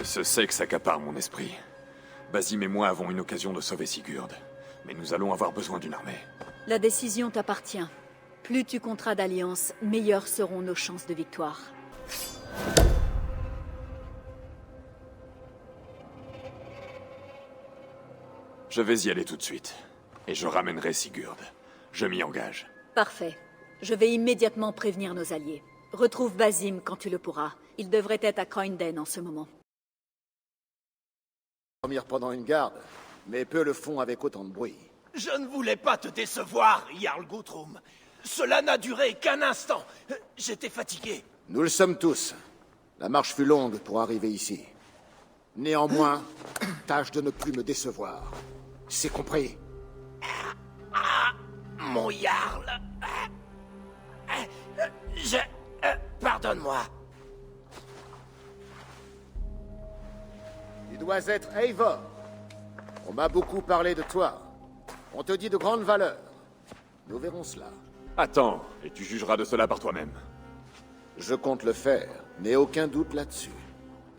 Ce sexe accapare mon esprit. Basim et moi avons une occasion de sauver Sigurd. Mais nous allons avoir besoin d'une armée. La décision t'appartient. Plus tu compteras d'alliances, meilleures seront nos chances de victoire. Je vais y aller tout de suite. Et je ramènerai Sigurd. Je m'y engage. Parfait. Je vais immédiatement prévenir nos alliés. Retrouve Basim quand tu le pourras. Il devrait être à Croynden en ce moment. Dormir pendant une garde, mais peu le font avec autant de bruit. Je ne voulais pas te décevoir, Jarl Guthrum. Cela n'a duré qu'un instant. J'étais fatigué. Nous le sommes tous. La marche fut longue pour arriver ici. Néanmoins, tâche de ne plus me décevoir. C'est compris. Mon Jarl. Pardonne-moi. Tu dois être Eivor. On m'a beaucoup parlé de toi. On te dit de grandes valeurs. Nous verrons cela. Attends, et tu jugeras de cela par toi-même. Je compte le faire, n'ai aucun doute là-dessus.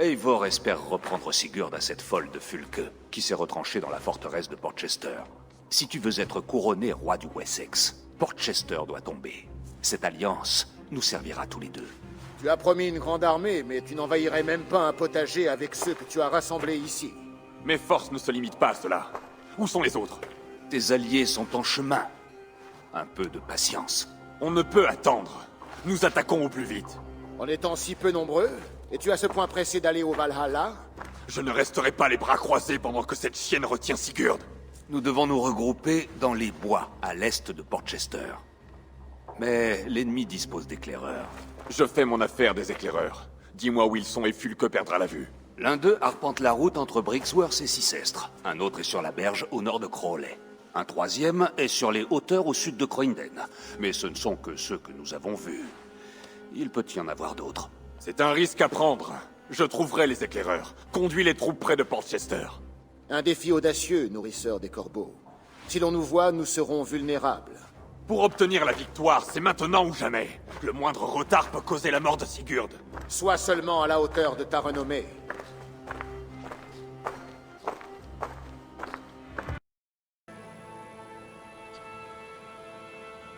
Eivor espère reprendre Sigurd à cette folle de Fulke, qui s'est retranchée dans la forteresse de Portchester. Si tu veux être couronné roi du Wessex, Portchester doit tomber. Cette alliance nous servira tous les deux. Tu as promis une grande armée, mais tu n'envahirais même pas un potager avec ceux que tu as rassemblés ici. Mes forces ne se limitent pas à cela. Où sont les autres? Tes alliés sont en chemin. Un peu de patience. On ne peut attendre. Nous attaquons au plus vite. En étant si peu nombreux, es-tu à ce point pressé d'aller au Valhalla? Je ne resterai pas les bras croisés pendant que cette chienne retient Sigurd. Nous devons nous regrouper dans les bois, à l'est de Portchester. Mais l'ennemi dispose d'éclaireurs. Je fais mon affaire des éclaireurs. Dis-moi où ils sont et Fulke perdra la vue. L'un d'eux arpente la route entre Brixworth et Cicestre. Un autre est sur la berge au nord de Crawley. Un troisième est sur les hauteurs au sud de Croynden. Mais ce ne sont que ceux que nous avons vus. Il peut y en avoir d'autres. C'est un risque à prendre. Je trouverai les éclaireurs. Conduis les troupes près de Portchester. Un défi audacieux, nourrisseur des corbeaux. Si l'on nous voit, nous serons vulnérables. Pour obtenir la victoire, c'est maintenant ou jamais. Le moindre retard peut causer la mort de Sigurd. Sois seulement à la hauteur de ta renommée.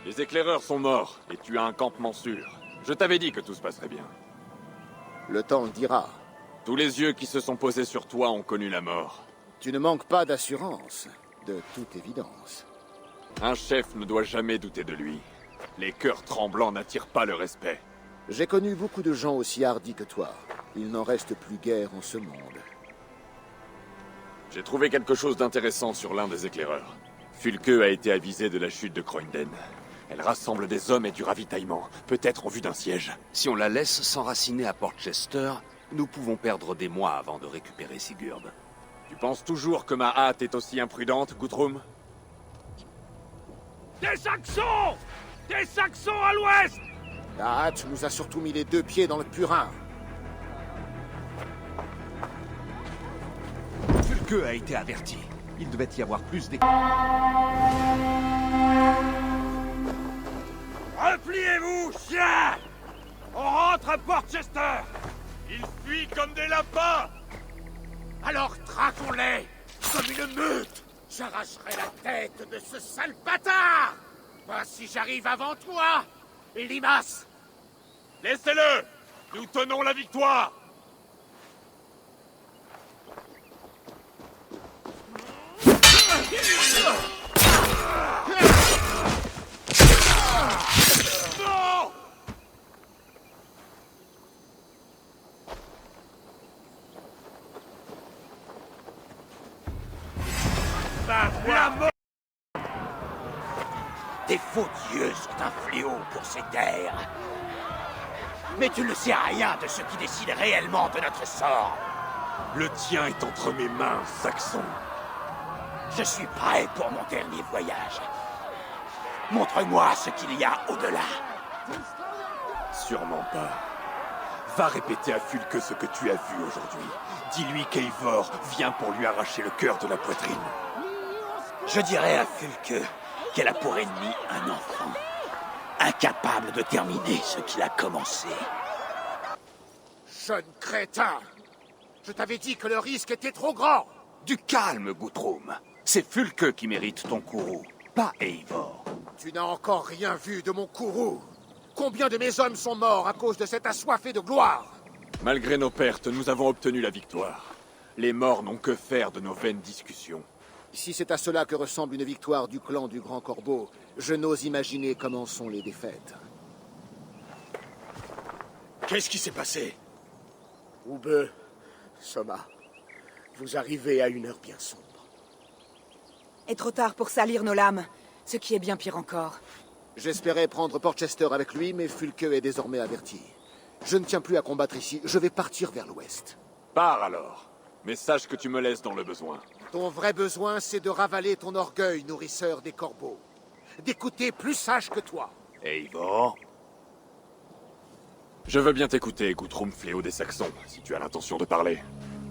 Les éclaireurs sont morts, et tu as un campement sûr. Je t'avais dit que tout se passerait bien. Le temps le dira. Tous les yeux qui se sont posés sur toi ont connu la mort. Tu ne manques pas d'assurance, de toute évidence. Un chef ne doit jamais douter de lui. Les cœurs tremblants n'attirent pas le respect. J'ai connu beaucoup de gens aussi hardis que toi. Il n'en reste plus guère en ce monde. J'ai trouvé quelque chose d'intéressant sur l'un des éclaireurs. Fulke a été avisé de la chute de Croynden. Elle rassemble des hommes et du ravitaillement, peut-être en vue d'un siège. Si on la laisse s'enraciner à Portchester, nous pouvons perdre des mois avant de récupérer Sigurd. Tu penses toujours que ma hâte est aussi imprudente, Guthrum? Des Saxons! Des Saxons à l'ouest! La hâte nous a surtout mis les deux pieds dans le purin. Fulke a été averti. Il devait y avoir plus d'équipes. Repliez-vous, chiens! On rentre à Portchester! Ils fuient comme des lapins! Alors traquons-les! Comme une meute! J'arracherai la tête de ce sale bâtard! Moi, si j'arrive avant toi, Limas! Laissez-le! Nous tenons la victoire! Non! La mort! Tes faux dieux sont un fléau pour ces terres. Mais tu ne sais rien de ce qui décide réellement de notre sort. Le tien est entre mes mains, Saxon. Je suis prêt pour mon dernier voyage. Montre-moi ce qu'il y a au-delà. Sûrement pas. Va répéter à Fulke ce que tu as vu aujourd'hui. Dis-lui qu'Eivor vient pour lui arracher le cœur de la poitrine. Je dirai à Fulke qu'elle a pour ennemi un enfant, incapable de terminer ce qu'il a commencé. Jeune crétin! Je t'avais dit que le risque était trop grand. Du calme, Guthrum. C'est Fulke qui mérite ton courroux, pas Eivor. Tu n'as encore rien vu de mon courroux. Combien de mes hommes sont morts à cause de cet assoiffé de gloire? Malgré nos pertes, nous avons obtenu la victoire. Les morts n'ont que faire de nos vaines discussions. Si c'est à cela que ressemble une victoire du clan du Grand Corbeau, je n'ose imaginer comment sont les défaites. Qu'est-ce qui s'est passé? Oube, Soma, vous arrivez à une heure bien sombre. Et trop tard pour salir nos lames, ce qui est bien pire encore. J'espérais prendre Portchester avec lui, mais Fulke est désormais averti. Je ne tiens plus à combattre ici, je vais partir vers l'ouest. Pars alors. Mais sache que tu me laisses dans le besoin. Ton vrai besoin, c'est de ravaler ton orgueil, nourrisseur des corbeaux. D'écouter plus sage que toi. Eivor? Je veux bien t'écouter, Guthrum Fléau des Saxons, si tu as l'intention de parler.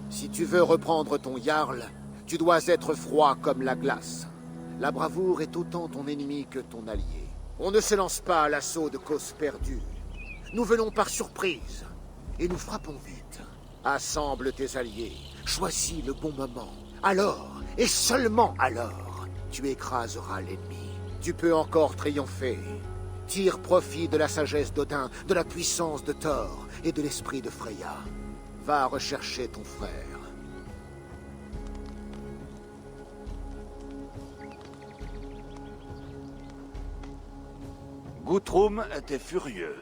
Si tu veux reprendre ton Jarl, tu dois être froid comme la glace. La bravoure est autant ton ennemi que ton allié. On ne se lance pas à l'assaut de causes perdues. Nous venons par surprise, et nous frappons vite. Assemble tes alliés, choisis le bon moment. Alors, et seulement alors, tu écraseras l'ennemi. Tu peux encore triompher. Tire profit de la sagesse d'Odin, de la puissance de Thor et de l'esprit de Freya. Va rechercher ton frère. Guthrum était furieux,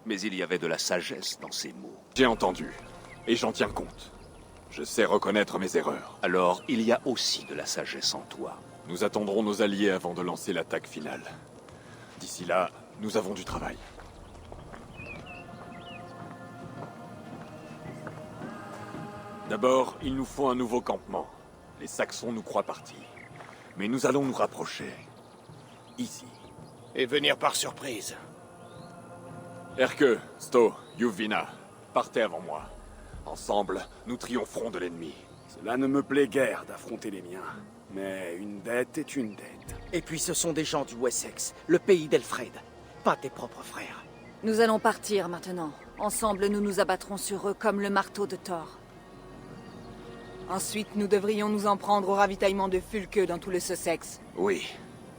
mais il y avait de la sagesse dans ses mots. J'ai entendu, et j'en tiens compte. Je sais reconnaître mes erreurs. Alors, il y a aussi de la sagesse en toi. Nous attendrons nos alliés avant de lancer l'attaque finale. D'ici là, nous avons du travail. D'abord, il nous faut un nouveau campement. Les Saxons nous croient partis. Mais nous allons nous rapprocher. Ici. Et venir par surprise. Erke, Sto, Yuvina, partez avant moi. Ensemble, nous triompherons de l'ennemi. Cela ne me plaît guère d'affronter les miens. Mais une dette est une dette. Et puis ce sont des gens du Wessex, le pays d'Elfred, pas tes propres frères. Nous allons partir maintenant. Ensemble, nous nous abattrons sur eux comme le marteau de Thor. Ensuite, nous devrions nous en prendre au ravitaillement de Fulke dans tout le Sussex. Oui.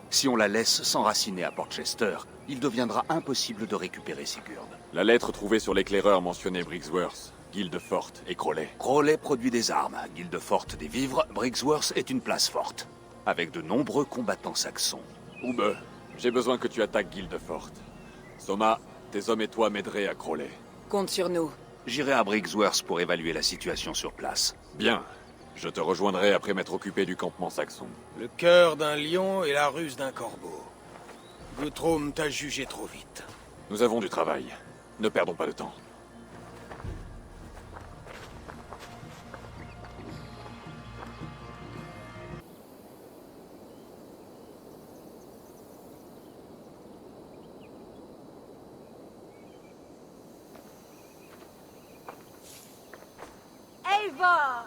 Si on la laisse s'enraciner à Portchester, il deviendra impossible de récupérer Sigurd. La lettre trouvée sur l'éclaireur mentionnait Briggsworth, Guildefort et Crowley. Crowley produit des armes, Guildefort des vivres, Briggsworth est une place forte, avec de nombreux combattants saxons. Oube, j'ai besoin que tu attaques Guildefort. Soma, tes hommes et toi m'aiderez à Crowley. Compte sur nous. J'irai à Briggsworth pour évaluer la situation sur place. Bien. Je te rejoindrai après m'être occupé du campement saxon. Le cœur d'un lion et la ruse d'un corbeau. Guthrum t'a jugé trop vite. Nous avons du travail. Ne perdons pas de temps. Eivor!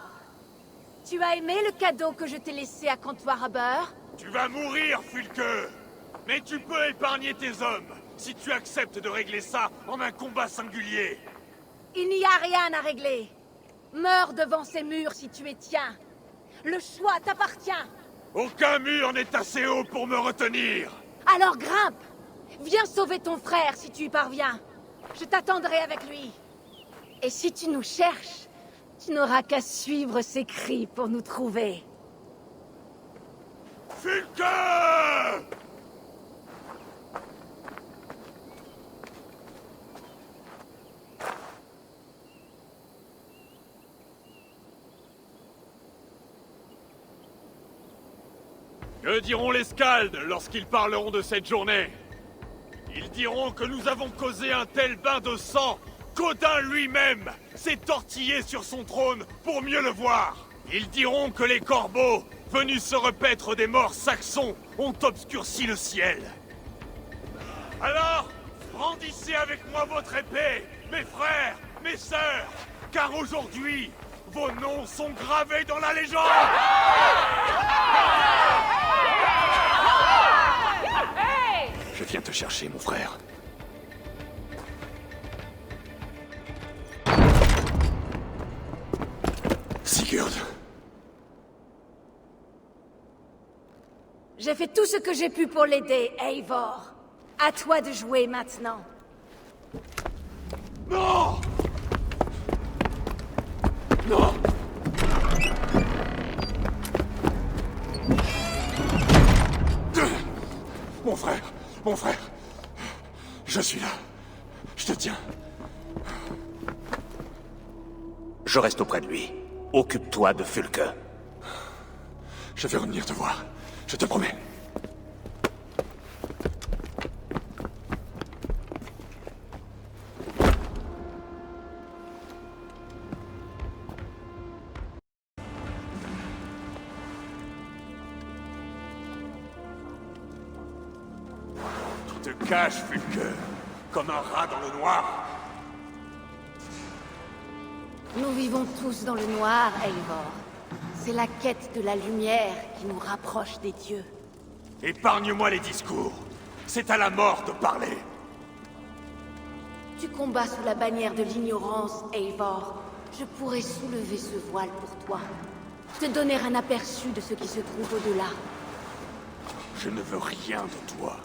Tu as aimé le cadeau que je t'ai laissé à comptoir à beurre? Tu vas mourir, Fulke! Mais tu peux épargner tes hommes, si tu acceptes de régler ça en un combat singulier. Il n'y a rien à régler. Meurs devant ces murs si tu es tiens. Le choix t'appartient. Aucun mur n'est assez haut pour me retenir. Alors grimpe! Viens sauver ton frère si tu y parviens. Je t'attendrai avec lui. Et si tu nous cherches, tu n'auras qu'à suivre ses cris pour nous trouver. Fulke! Que diront les Skalds lorsqu'ils parleront de cette journée? Ils diront que nous avons causé un tel bain de sang qu'Odin lui-même s'est tortillé sur son trône pour mieux le voir. Ils diront que les corbeaux, venus se repaître des morts saxons, ont obscurci le ciel. Alors, brandissez avec moi votre épée, mes frères, mes sœurs, car aujourd'hui, vos noms sont gravés dans la légende. Je viens te chercher, mon frère. Sigurd. J'ai fait tout ce que j'ai pu pour l'aider, Eivor. À toi de jouer maintenant. Non! Non! Mon frère, je suis là. Je te tiens. Je reste auprès de lui. Occupe-toi de Fulke. Je vais revenir te voir. Je te promets. Tu te caches, Fulke, comme un rat dans le noir. Nous vivons tous dans le noir, Eivor. C'est la quête de la lumière qui nous rapproche des dieux. Épargne-moi les discours. C'est à la mort de parler. Tu combats sous la bannière de l'ignorance, Eivor. Je pourrais soulever ce voile pour toi. Te donner un aperçu de ce qui se trouve au-delà. Je ne veux rien de toi.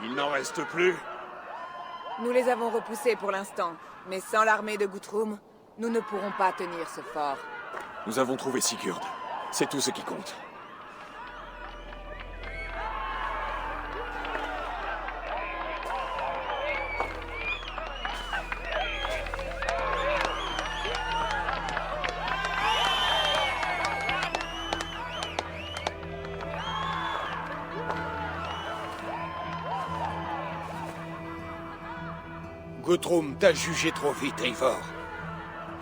Il n'en reste plus. Nous les avons repoussés pour l'instant. Mais sans l'armée de Guthrum, nous ne pourrons pas tenir ce fort. Nous avons trouvé Sigurd. C'est tout ce qui compte. Guthrum t'a jugé trop vite, Eivor.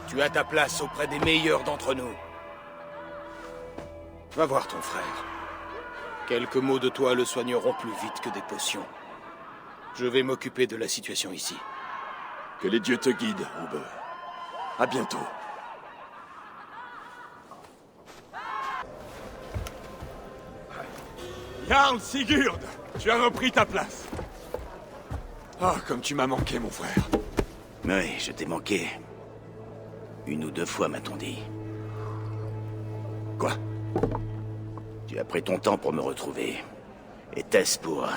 Tu as ta place auprès des meilleurs d'entre nous. Va voir ton frère. Quelques mots de toi le soigneront plus vite que des potions. Je vais m'occuper de la situation ici. Que les dieux te guident, Aube. À bientôt. Jarl Sigurd, tu as repris ta place. Ah, comme tu m'as manqué, mon frère. Oui, je t'ai manqué. Une ou deux fois, m'a-t-on dit. Quoi? Tu as pris ton temps pour me retrouver. Était-ce pour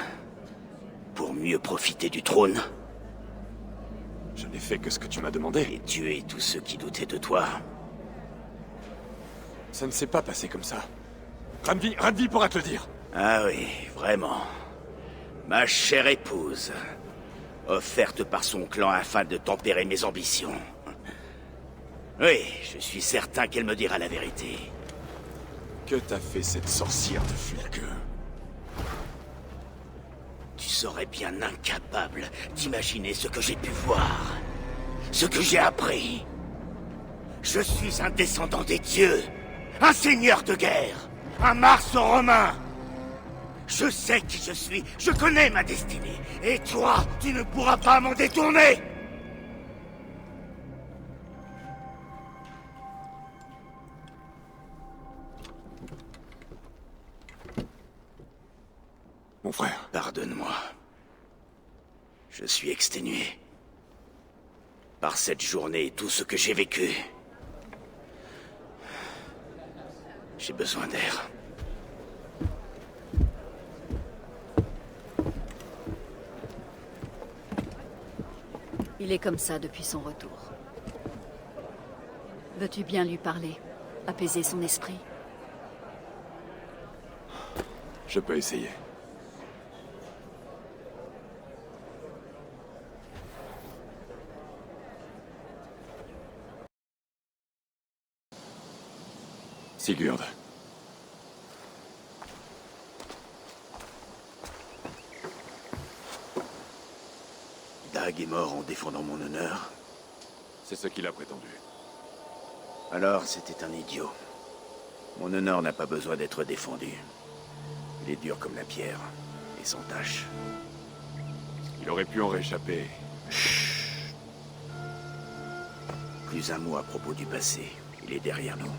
mieux profiter du trône? Je n'ai fait que ce que tu m'as demandé. Et tuer tous ceux qui doutaient de toi? Ça ne s'est pas passé comme ça. Randvi pourra te le dire. Ah oui, vraiment. Ma chère épouse. Offerte par son clan afin de tempérer mes ambitions. Oui, je suis certain qu'elle me dira la vérité. Que t'a fait cette sorcière de Fulke? Tu serais bien incapable d'imaginer ce que j'ai pu voir. Ce que j'ai appris. Je suis un descendant des dieux. Un seigneur de guerre. Un Mars romain. Je sais qui je suis, je connais ma destinée. Et toi, tu ne pourras pas m'en détourner! Mon frère. Pardonne-moi. Je suis exténué. Par cette journée et tout ce que j'ai vécu. J'ai besoin d'air. Il est comme ça depuis son retour. Veux-tu bien lui parler? Apaiser son esprit? Je peux essayer. Sigurd. Dag est mort en défendant mon honneur. C'est ce qu'il a prétendu. Alors c'était un idiot. Mon honneur n'a pas besoin d'être défendu. Il est dur comme la pierre, et sans tache. Il aurait pu en réchapper. Chut. Plus un mot à propos du passé. Il est derrière nous.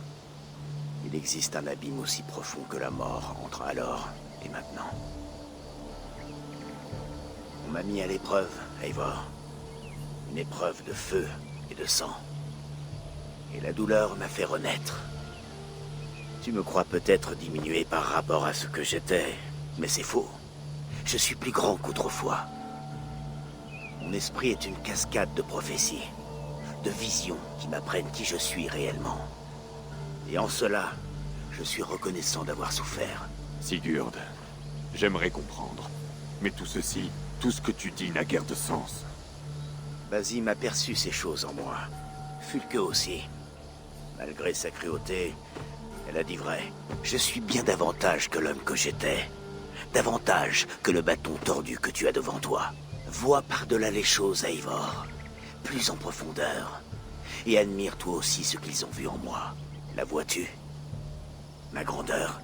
Il existe un abîme aussi profond que la mort entre alors et maintenant. On m'a mis à l'épreuve, Eivor. Une épreuve de feu et de sang. Et la douleur m'a fait renaître. Tu me crois peut-être diminué par rapport à ce que j'étais, mais c'est faux. Je suis plus grand qu'autrefois. Mon esprit est une cascade de prophéties, de visions qui m'apprennent qui je suis réellement. Et en cela, je suis reconnaissant d'avoir souffert. Sigurd, j'aimerais comprendre. Mais tout ceci, tout ce que tu dis n'a guère de sens. Basim a perçu ces choses en moi. Fulke aussi. Malgré sa cruauté, elle a dit vrai. Je suis bien davantage que l'homme que j'étais. Davantage que le bâton tordu que tu as devant toi. Vois par-delà les choses, Eivor. Plus en profondeur. Et admire toi aussi ce qu'ils ont vu en moi. La vois-tu? Ma grandeur.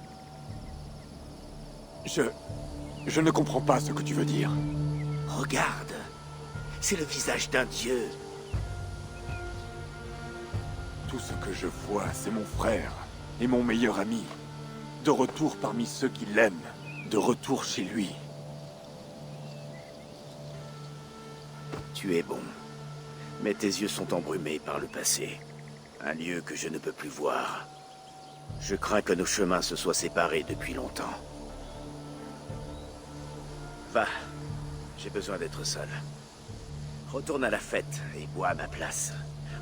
Je ne comprends pas ce que tu veux dire. Regarde. C'est le visage d'un dieu. Tout ce que je vois, c'est mon frère et mon meilleur ami. De retour parmi ceux qui l'aiment. De retour chez lui. Tu es bon. Mais tes yeux sont embrumés par le passé. Un lieu que je ne peux plus voir. Je crains que nos chemins se soient séparés depuis longtemps. Va. J'ai besoin d'être seul. Retourne à la fête et bois à ma place.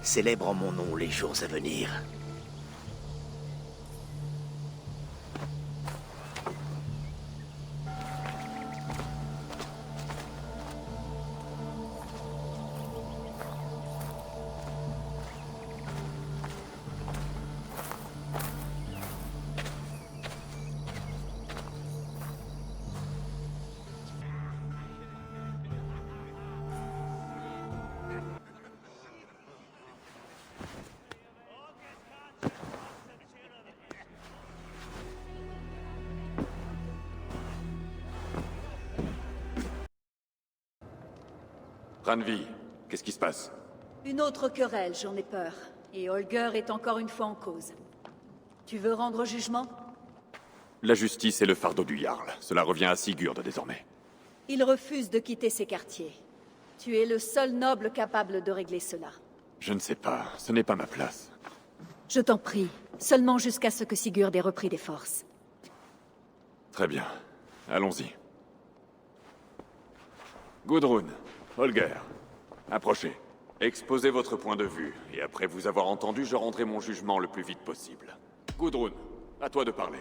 Célèbre en mon nom les jours à venir. Randvi, qu'est-ce qui se passe? Une autre querelle, j'en ai peur. Et Holger est encore une fois en cause. Tu veux rendre jugement? La justice est le fardeau du Jarl. Cela revient à Sigurd désormais. Il refuse de quitter ses quartiers. Tu es le seul noble capable de régler cela. Je ne sais pas, ce n'est pas ma place. Je t'en prie, seulement jusqu'à ce que Sigurd ait repris des forces. Très bien, allons-y. Gudrun, Holger, approchez. Exposez votre point de vue, et après vous avoir entendu, je rendrai mon jugement le plus vite possible. Gudrun, à toi de parler.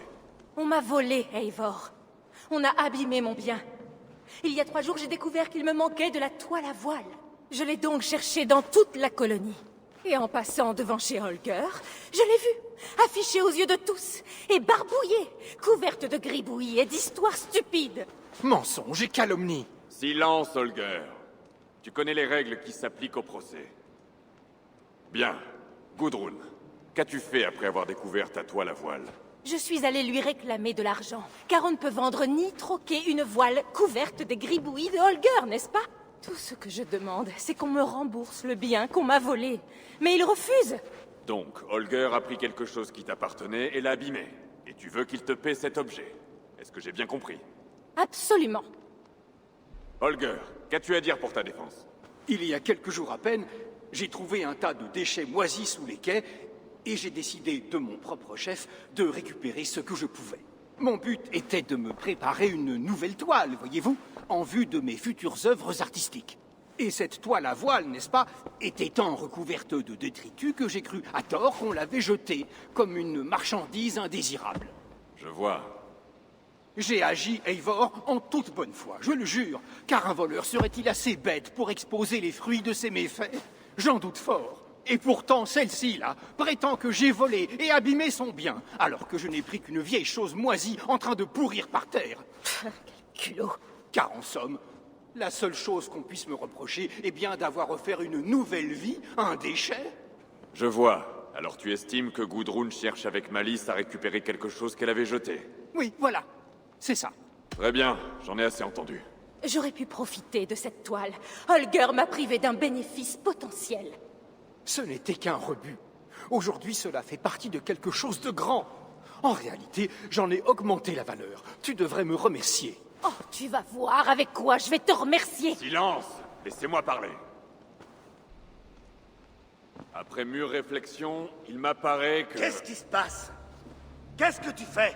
On m'a volé, Eivor. On a abîmé mon bien. Il y a 3 jours, j'ai découvert qu'il me manquait de la toile à voile. Je l'ai donc cherché dans toute la colonie. Et en passant devant chez Holger, je l'ai vue, affichée aux yeux de tous, et barbouillée, couverte de gribouillis et d'histoires stupides. Mensonge et calomnie. Silence, Holger. Tu connais les règles qui s'appliquent au procès. Bien. Gudrun, qu'as-tu fait après avoir découvert ta toile à voile? Je suis allée lui réclamer de l'argent, car on ne peut vendre ni troquer une voile couverte des gribouillis de Holger, n'est-ce pas? Tout ce que je demande, c'est qu'on me rembourse le bien qu'on m'a volé. Mais il refuse. Donc, Holger a pris quelque chose qui t'appartenait et l'a abîmé. Et tu veux qu'il te paie cet objet. Est-ce que j'ai bien compris? Absolument. Holger, qu'as-tu à dire pour ta défense? Il y a quelques jours à peine, j'ai trouvé un tas de déchets moisis sous les quais, et j'ai décidé, de mon propre chef, de récupérer ce que je pouvais. Mon but était de me préparer une nouvelle toile, voyez-vous, en vue de mes futures œuvres artistiques. Et cette toile à voile, n'est-ce pas, était tant recouverte de détritus que j'ai cru à tort qu'on l'avait jetée, comme une marchandise indésirable. Je vois. J'ai agi, Eivor, en toute bonne foi, je le jure, car un voleur serait-il assez bête pour exposer les fruits de ses méfaits? J'en doute fort. Et pourtant, celle-ci, là, prétend que j'ai volé et abîmé son bien, alors que je n'ai pris qu'une vieille chose moisie en train de pourrir par terre. Quel culot. Car en somme, la seule chose qu'on puisse me reprocher est bien d'avoir offert une nouvelle vie à un déchet. Je vois. Alors tu estimes que Gudrun cherche avec malice à récupérer quelque chose qu'elle avait jeté? Oui, voilà. C'est ça. Très bien, j'en ai assez entendu. J'aurais pu profiter de cette toile. Holger m'a privé d'un bénéfice potentiel. Ce n'était qu'un rebut. Aujourd'hui, cela fait partie de quelque chose de grand. En réalité, j'en ai augmenté la valeur. Tu devrais me remercier. Oh, tu vas voir avec quoi je vais te remercier. Silence! Laissez-moi parler. Après mûre réflexion, il m'apparaît que... Qu'est-ce qui se passe? Qu'est-ce que tu fais?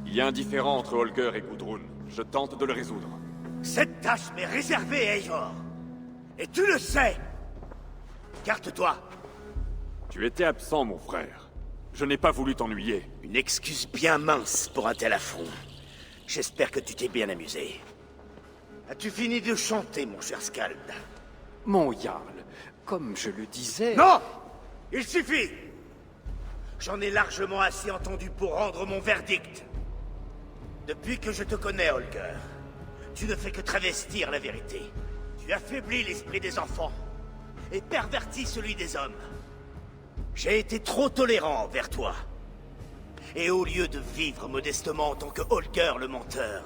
Il y a un différend entre Holger et Gudrun. Je tente de le résoudre. Cette tâche m'est réservée, Eivor. Et tu le sais. Carte-toi. Tu étais absent, mon frère. Je n'ai pas voulu t'ennuyer. Une excuse bien mince pour un tel affront. J'espère que tu t'es bien amusé. As-tu fini de chanter, mon cher Skald? Mon Jarl, comme je le disais... Non! Il suffit! J'en ai largement assez entendu pour rendre mon verdict. Depuis que je te connais, Holger, tu ne fais que travestir la vérité. Tu affaiblis l'esprit des enfants et pervertis celui des hommes. J'ai été trop tolérant envers toi. Et au lieu de vivre modestement en tant que Holger le menteur,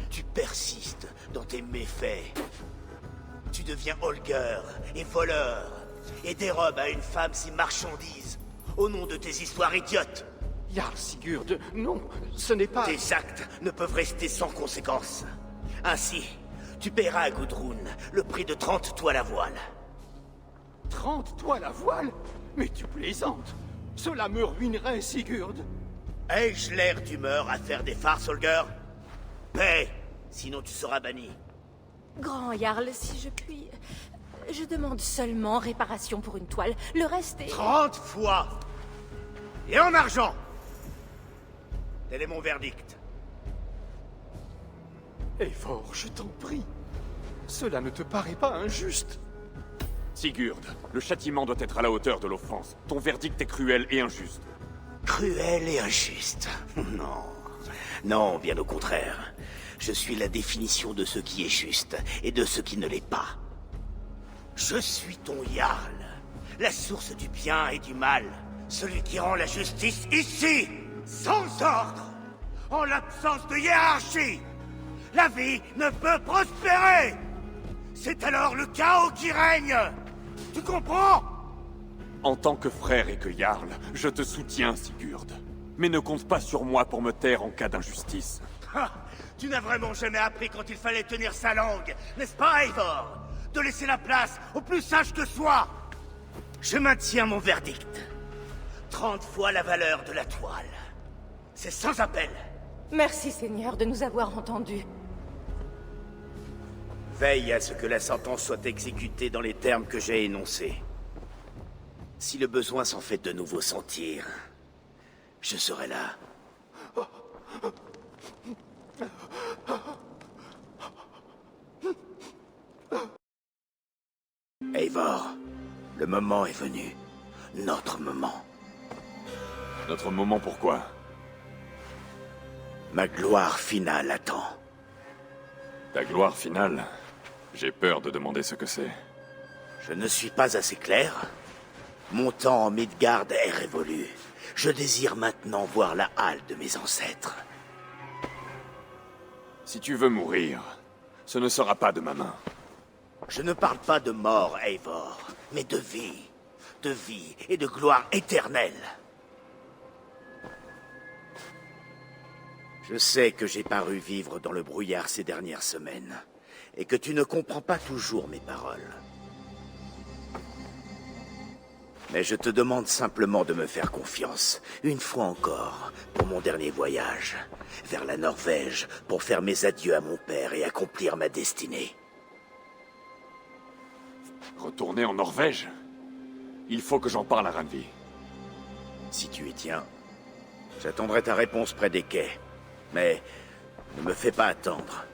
tu persistes dans tes méfaits. Tu deviens Holger et voleur et dérobes à une femme ses marchandises au nom de tes histoires idiotes. Jarl Sigurd, non, ce n'est pas... Tes actes ne peuvent rester sans conséquence. Ainsi, tu paieras à Gudrun le prix de 30 toiles à voile. 30 toiles à voile? Mais tu plaisantes. Cela me ruinerait, Sigurd. Ai-je l'air d'humeur à faire des farces, Holger? Paie, sinon tu seras banni. Grand Jarl, si je puis... Je demande seulement réparation pour une toile. Le reste est... 30 fois! Et en argent! Tel est mon verdict. Eivor, je t'en prie. Cela ne te paraît pas injuste? Sigurd, le châtiment doit être à la hauteur de l'offense. Ton verdict est cruel et injuste. Cruel et injuste? Non. Non, bien au contraire. Je suis la définition de ce qui est juste et de ce qui ne l'est pas. Je suis ton Jarl, la source du bien et du mal. Celui qui rend la justice ici, sans ordre, en l'absence de hiérarchie. La vie ne peut prospérer. C'est alors le chaos qui règne. Tu comprends? En tant que frère et que Jarl, je te soutiens, Sigurd. Mais ne compte pas sur moi pour me taire en cas d'injustice. Tu n'as vraiment jamais appris quand il fallait tenir sa langue, n'est-ce pas, Eivor? De laisser la place aux plus sages que soi. Je maintiens mon verdict. 30 fois la valeur de la toile. C'est sans appel. Merci, Seigneur, de nous avoir entendus. Veille à ce que la sentence soit exécutée dans les termes que j'ai énoncés. Si le besoin s'en fait de nouveau sentir, je serai là. Eivor, le moment est venu. Notre moment. Notre moment pourquoi? Ma gloire finale attend. Ta gloire finale? J'ai peur de demander ce que c'est. Je ne suis pas assez clair. Mon temps en Midgard est révolu. Je désire maintenant voir la halle de mes ancêtres. Si tu veux mourir, ce ne sera pas de ma main. Je ne parle pas de mort, Eivor, mais de vie. De vie et de gloire éternelle. Je sais que j'ai paru vivre dans le brouillard ces dernières semaines, et que tu ne comprends pas toujours mes paroles. Mais je te demande simplement de me faire confiance, une fois encore, pour mon dernier voyage, vers la Norvège, pour faire mes adieux à mon père et accomplir ma destinée. Retourner en Norvège? Il faut que j'en parle à Randvi. Si tu y tiens, j'attendrai ta réponse près des quais. Mais ne me fais pas attendre.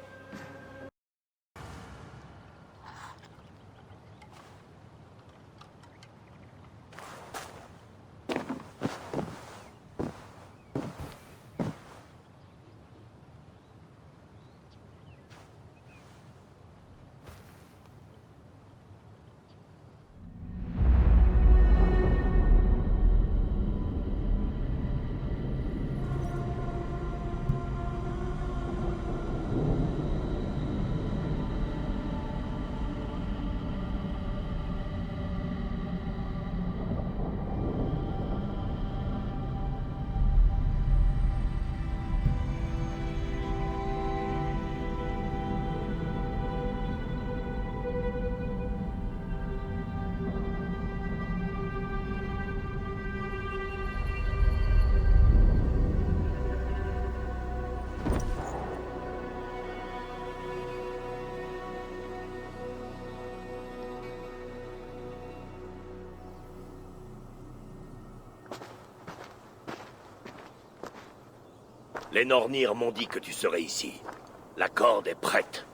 Les Nornir m'ont dit que tu serais ici. La corde est prête.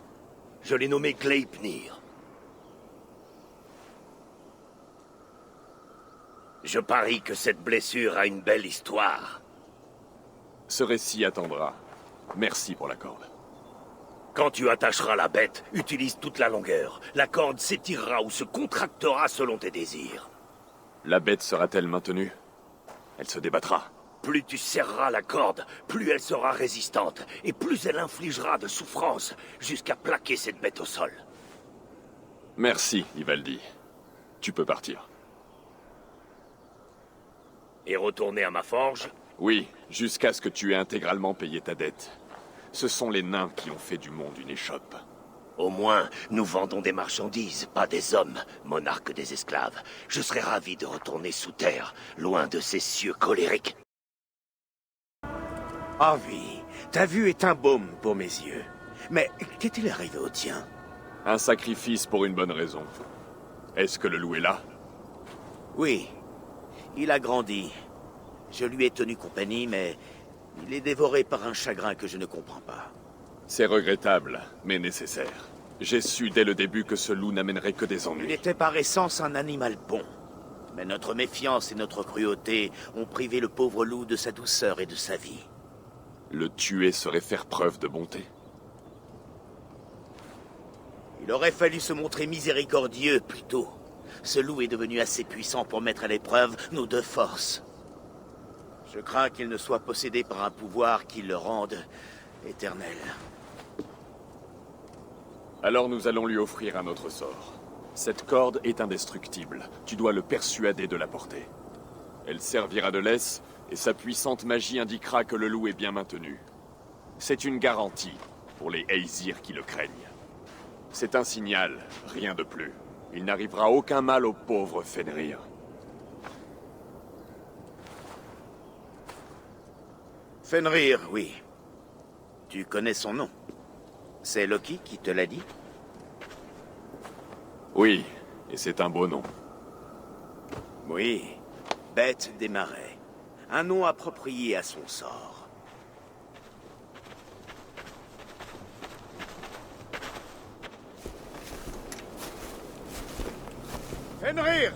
Je l'ai nommée Gleipnir. Je parie que cette blessure a une belle histoire. Ce récit attendra. Merci pour la corde. Quand tu attacheras la bête, utilise toute la longueur. La corde s'étirera ou se contractera selon tes désirs. La bête sera-t-elle maintenue? Elle se débattra. Plus tu serreras la corde, plus elle sera résistante, et plus elle infligera de souffrance, jusqu'à plaquer cette bête au sol. Merci, Ivaldi. Tu peux partir. Et retourner à ma forge? Oui, jusqu'à ce que tu aies intégralement payé ta dette. Ce sont les nains qui ont fait du monde une échoppe. Au moins, nous vendons des marchandises, pas des hommes, monarques des esclaves. Je serais ravi de retourner sous terre, loin de ces cieux colériques. Ah oui, ta vue est un baume pour mes yeux. Mais qu'est-il arrivé au tien? Un sacrifice pour une bonne raison. Est-ce que le loup est là? Oui, il a grandi. Je lui ai tenu compagnie, mais il est dévoré par un chagrin que je ne comprends pas. C'est regrettable, mais nécessaire. J'ai su dès le début que ce loup n'amènerait que des ennuis. Il était par essence un animal bon. Mais notre méfiance et notre cruauté ont privé le pauvre loup de sa douceur et de sa vie. Le tuer serait faire preuve de bonté. Il aurait fallu se montrer miséricordieux plus tôt. Ce loup est devenu assez puissant pour mettre à l'épreuve nos deux forces. Je crains qu'il ne soit possédé par un pouvoir qui le rende éternel. Alors nous allons lui offrir un autre sort. Cette corde est indestructible. Tu dois le persuader de la porter. Elle servira de laisse, et sa puissante magie indiquera que le loup est bien maintenu. C'est une garantie pour les Aesir qui le craignent. C'est un signal, rien de plus. Il n'arrivera aucun mal au pauvre Fenrir. Fenrir, oui. Tu connais son nom. C'est Loki qui te l'a dit? Oui, et c'est un beau nom. Oui, Bête des Marais. Un nom approprié à son sort. Fenrir!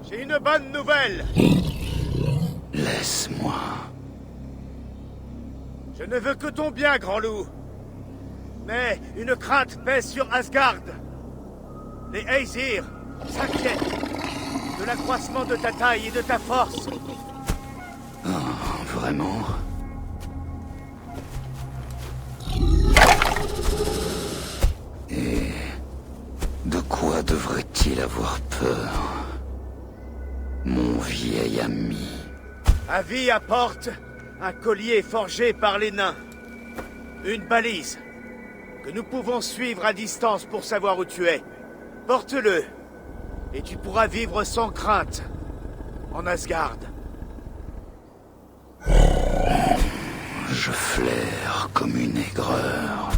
J'ai une bonne nouvelle! Laisse-moi. Je ne veux que ton bien, grand loup. Mais une crainte pèse sur Asgard. Les Aesir s'inquiètent de l'accroissement de ta taille et de ta force. Oh, vraiment? Et de quoi devrait-il avoir peur, mon vieil ami? Avi apporte un collier forgé par les nains. Une balise que nous pouvons suivre à distance pour savoir où tu es. Porte-le, et tu pourras vivre sans crainte en Asgard. Je flaire comme une aigreur.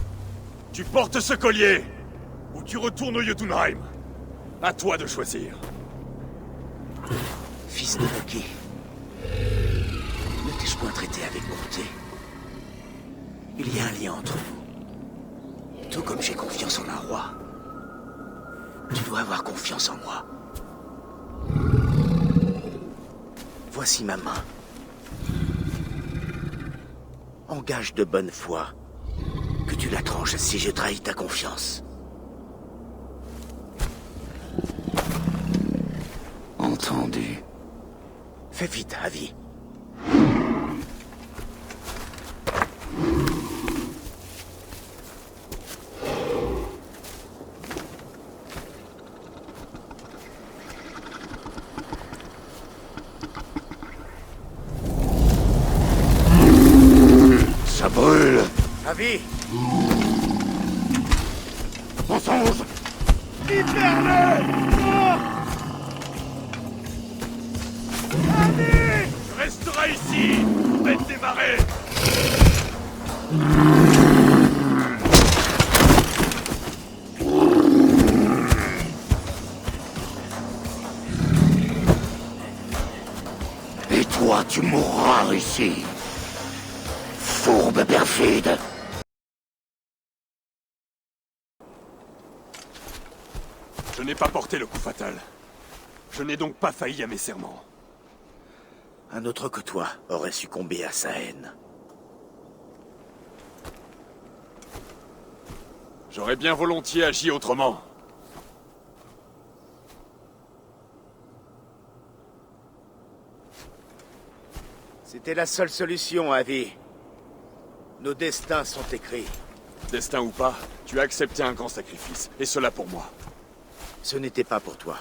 Tu portes ce collier, ou tu retournes au Jotunheim. À toi de choisir. Fils de Loki, ne t'ai-je point traité avec bonté? Il y a un lien entre nous. Tout comme j'ai confiance en un roi, tu dois avoir confiance en moi. Voici ma main. Engage de bonne foi que tu la tranches si je trahis ta confiance. Entendu. Fais vite, Avi. Ça brûle. Avi! Mensonge! Libère-le! Tu resteras ici, bête des marais. Et toi, tu mourras ici. fourbe perfide. Je n'ai pas porté le coup fatal. Je n'ai donc pas failli à mes serments. Un autre que toi aurait succombé à sa haine. J'aurais bien volontiers agi autrement. C'était la seule solution, Avi. Nos destins sont écrits. Destin ou pas, tu as accepté un grand sacrifice, et cela pour moi. Ce n'était pas pour toi.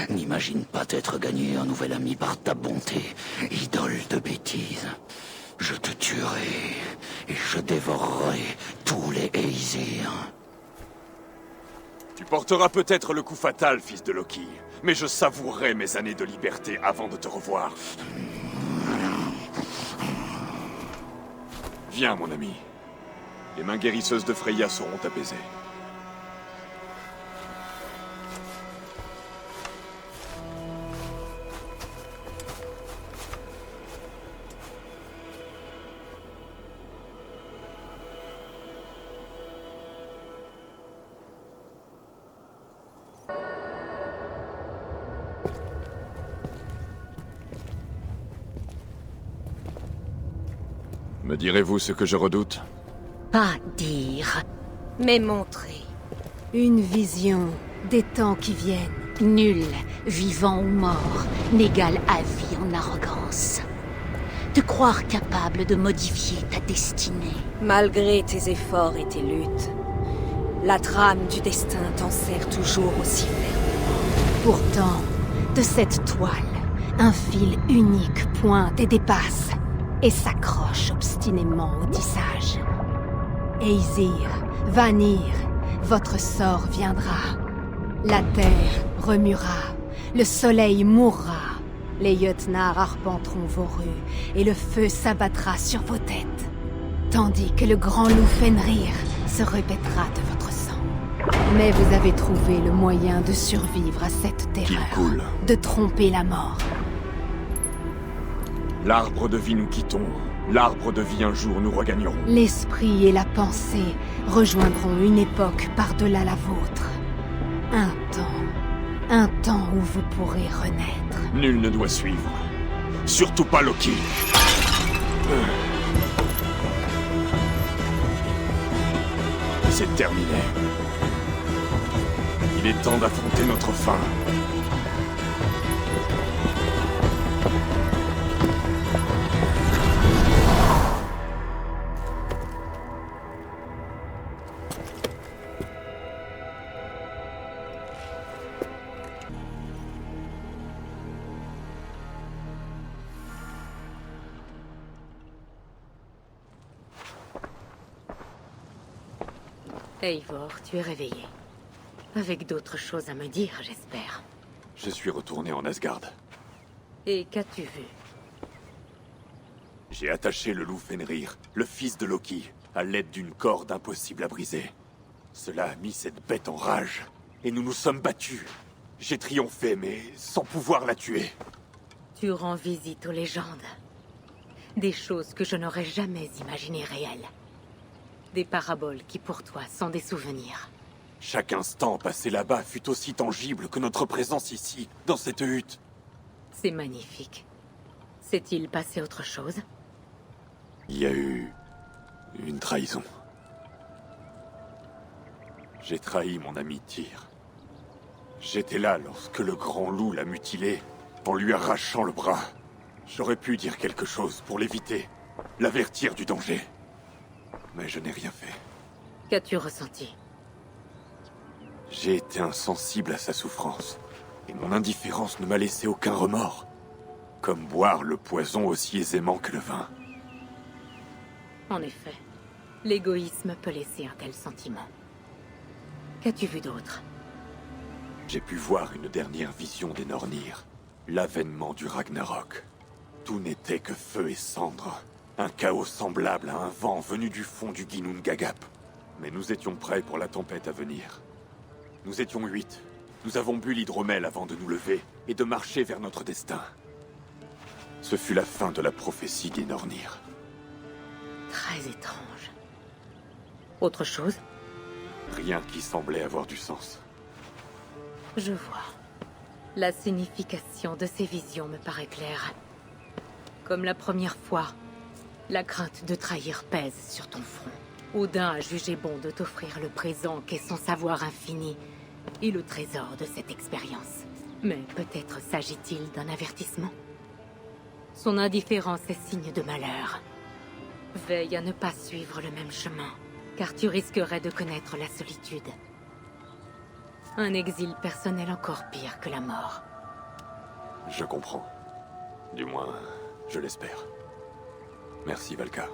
N'imagine pas t'être gagné un nouvel ami par ta bonté, idole de bêtises. Je te tuerai, et je dévorerai tous les Aesir. Tu porteras peut-être le coup fatal, fils de Loki, mais je savourerai mes années de liberté avant de te revoir. Viens, mon ami. Les mains guérisseuses de Freya seront apaisées. Me direz-vous ce que je redoute? Pas dire, Mais montrer. une vision des temps qui viennent. Nul, vivant ou mort, n'égale Avi en arrogance. Te croire capable de modifier ta destinée. Malgré tes efforts et tes luttes, la trame du destin t'en sert toujours aussi fermement. Pourtant, de cette toile, un fil unique pointe et dépasse, et s'accroche obstinément au tissage. Aesir, Vanir, votre sort viendra. La terre remuera, le soleil mourra. Les Jötnar arpenteront vos rues, et le feu s'abattra sur vos têtes. Tandis que le grand loup Fenrir se répétera de votre sang. Mais vous avez trouvé le moyen de survivre à cette terreur, de tromper la mort. L'arbre de vie nous quittons. L'arbre de vie un jour nous regagnerons. L'esprit et la pensée rejoindront une époque par-delà la vôtre. Un temps où vous pourrez renaître. Nul ne doit suivre. Surtout pas Loki. C'est terminé. Il est temps d'affronter notre fin. Eivor, tu es réveillé. Avec d'autres choses à me dire, j'espère. Je suis retourné en Asgard. Et qu'as-tu vu? J'ai attaché le loup Fenrir, le fils de Loki, à l'aide d'une corde impossible à briser. Cela a mis cette bête en rage, et nous nous sommes battus. J'ai triomphé, mais sans pouvoir la tuer. Tu rends visite aux légendes. Des choses que je n'aurais jamais imaginées réelles. Des paraboles qui pour toi sont des souvenirs. Chaque instant passé là-bas fut aussi tangible que notre présence ici, dans cette hutte. C'est magnifique. S'est-il passé autre chose? Il y a eu une trahison. J'ai trahi mon ami Tyr. J'étais là lorsque le grand loup l'a mutilé, en lui arrachant le bras. J'aurais pu dire quelque chose pour l'éviter, l'avertir du danger. Mais je n'ai rien fait. Qu'as-tu ressenti? J'ai été insensible à sa souffrance, et mon indifférence ne m'a laissé aucun remords. Comme boire le poison aussi aisément que le vin. En effet, l'égoïsme peut laisser un tel sentiment. Qu'as-tu vu d'autre? J'ai pu voir une dernière vision des Nornir, l'avènement du Ragnarok. Tout n'était que feu et cendres. Un chaos semblable à un vent venu du fond du Ginnungagap. Mais nous étions prêts pour la tempête à venir. Nous étions 8. Nous avons bu l'hydromel avant de nous lever et de marcher vers notre destin. Ce fut la fin de la prophétie des Nornir. Très étrange. Autre chose? Rien qui semblait avoir du sens. Je vois. La signification de ces visions me paraît claire. Comme la première fois, la crainte de trahir pèse sur ton front. Odin a jugé bon de t'offrir le présent qu'est son savoir infini et le trésor de cette expérience. Mais peut-être s'agit-il d'un avertissement? Son indifférence est signe de malheur. Veille à ne pas suivre le même chemin, car tu risquerais de connaître la solitude. Un exil personnel encore pire que la mort. Je comprends. Du moins, je l'espère. Merci, Valka.